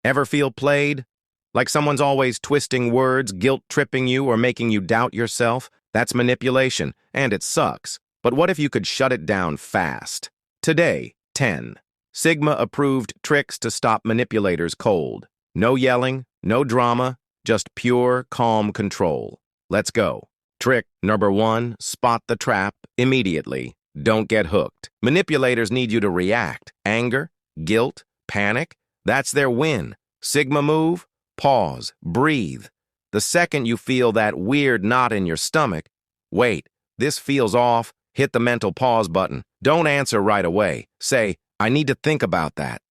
Ever feel played? Like someone's always twisting words, guilt-tripping you, or making you doubt yourself? That's manipulation, and it sucks. But what if you could shut it down fast? Today, 10. Sigma-approved tricks to stop manipulators cold. No yelling, no drama, just pure, calm control. Let's go. Trick number 1, spot the trap immediately. Don't get hooked. Manipulators need you to react. Anger, guilt, panic, that's their win. Sigma move, pause, breathe. The second you feel that weird knot in your stomach, wait, this feels off, hit the mental pause button. Don't answer right away. Say, I need to think about that.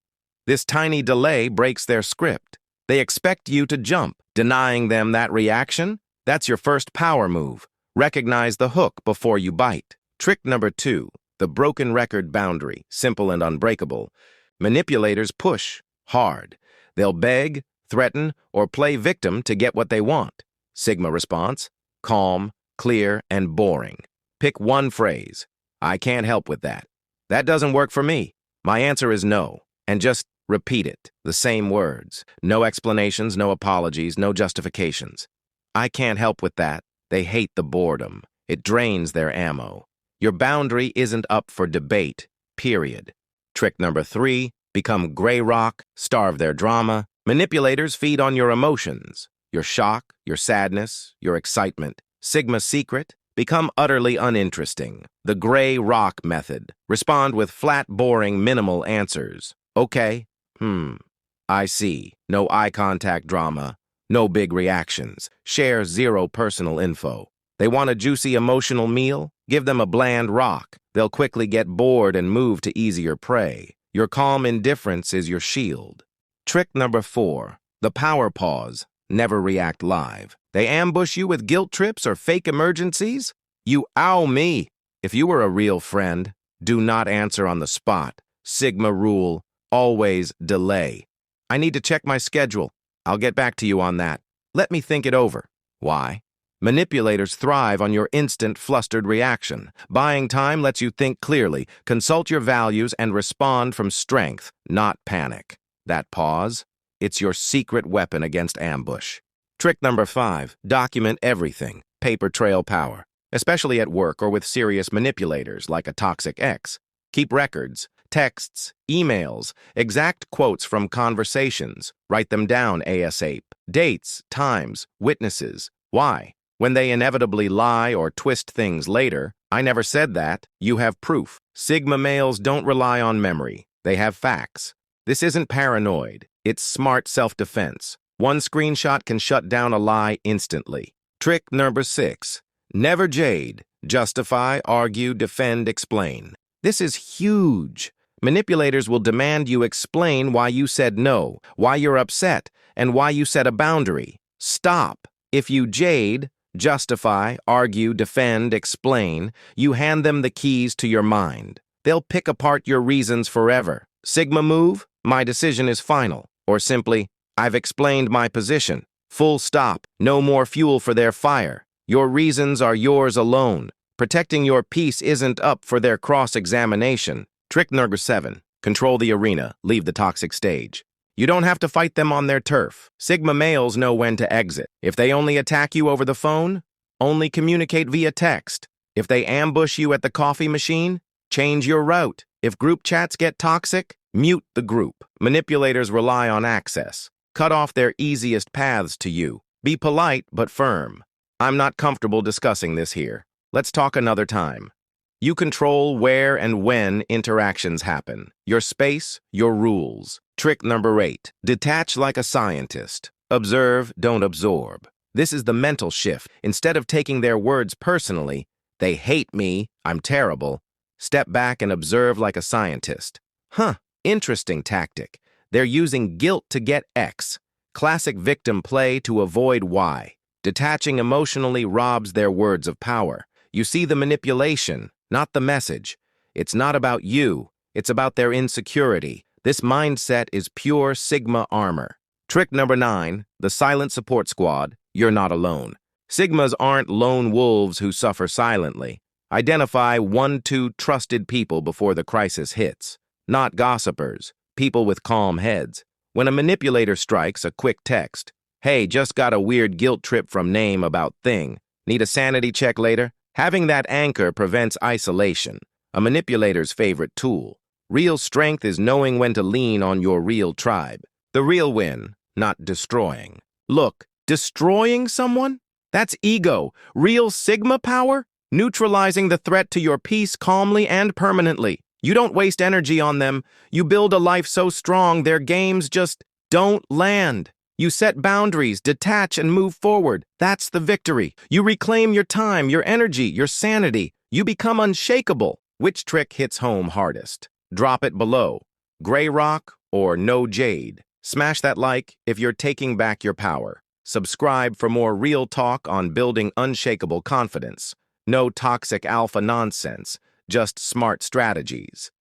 This tiny delay breaks their script. They expect you to jump. Denying them that reaction? That's your first power move. Recognize the hook before you bite. Trick number 2, the broken record boundary, simple and unbreakable. Manipulators push hard. They'll beg, threaten, or play victim to get what they want. Sigma response, calm, clear, and boring. Pick one phrase. I can't help with that. That doesn't work for me. My answer is no. And just repeat it, the same words. No explanations, no apologies, no justifications. I can't help with that. They hate the boredom. It drains their ammo. Your boundary isn't up for debate, period. Trick number 3, become gray rock, starve their drama. Manipulators feed on your emotions, your shock, your sadness, your excitement. Sigma secret, become utterly uninteresting. The gray rock method. Respond with flat, boring, minimal answers. Okay. I see. No eye contact drama. No big reactions. Share zero personal info. They want a juicy emotional meal? Give them a bland rock. They'll quickly get bored and move to easier prey. Your calm indifference is your shield. Trick number 4, the power pause. Never react live. They ambush you with guilt trips or fake emergencies? You owe me. If you were a real friend, do not answer on the spot. Sigma rule, always delay. I need to check my schedule. I'll get back to you on that. Let me think it over. Why? Manipulators thrive on your instant, flustered reaction. Buying time lets you think clearly, consult your values, and respond from strength, not panic. That pause, it's your secret weapon against ambush. Trick number 5, document everything. Paper trail power, especially at work or with serious manipulators like a toxic ex. Keep records, texts, emails, exact quotes from conversations. Write them down ASAP. Dates, times, witnesses. Why? When they inevitably lie or twist things later, I never said that, you have proof. Sigma males don't rely on memory. They have facts. This isn't paranoid. It's smart self-defense. One screenshot can shut down a lie instantly. Trick number 6. Never jade. Justify, argue, defend, explain. This is huge. Manipulators will demand you explain why you said no, why you're upset, and why you set a boundary. Stop. If you jade, justify, argue, defend, explain, you hand them the keys to your mind. They'll pick apart your reasons forever. Sigma move, my decision is final. Or simply, I've explained my position. Full stop. No more fuel for their fire. Your reasons are yours alone. Protecting your peace isn't up for their cross-examination. Trick number 7. Control the arena. Leave the toxic stage. You don't have to fight them on their turf. Sigma males know when to exit. If they only attack you over the phone, only communicate via text. If they ambush you at the coffee machine, change your route. If group chats get toxic, mute the group. Manipulators rely on access. Cut off their easiest paths to you. Be polite but firm. I'm not comfortable discussing this here. Let's talk another time. You control where and when interactions happen. Your space, your rules. Trick number 8. Detach like a scientist. Observe, don't absorb. This is the mental shift. Instead of taking their words personally, they hate me, I'm terrible. Step back and observe like a scientist. Interesting tactic. They're using guilt to get X. Classic victim play to avoid Y. Detaching emotionally robs their words of power. You see the manipulation, not the message. It's not about you. It's about their insecurity. This mindset is pure Sigma armor. Trick number 9, the silent support squad. You're not alone. Sigmas aren't lone wolves who suffer silently. Identify 1-2 trusted people before the crisis hits. Not gossipers, people with calm heads. When a manipulator strikes, a quick text. Hey, just got a weird guilt trip from name about thing. Need a sanity check later? Having that anchor prevents isolation, a manipulator's favorite tool. Real strength is knowing when to lean on your real tribe. The real win, not destroying. Look, destroying someone? That's ego. Real Sigma power? Neutralizing the threat to your peace calmly and permanently. You don't waste energy on them. You build a life so strong their games just don't land. You set boundaries, detach, and move forward. That's the victory. You reclaim your time, your energy, your sanity. You become unshakable. Which trick hits home hardest? Drop it below. Gray rock or no jade? Smash that like if you're taking back your power. Subscribe for more real talk on building unshakable confidence. No toxic alpha nonsense, just smart strategies.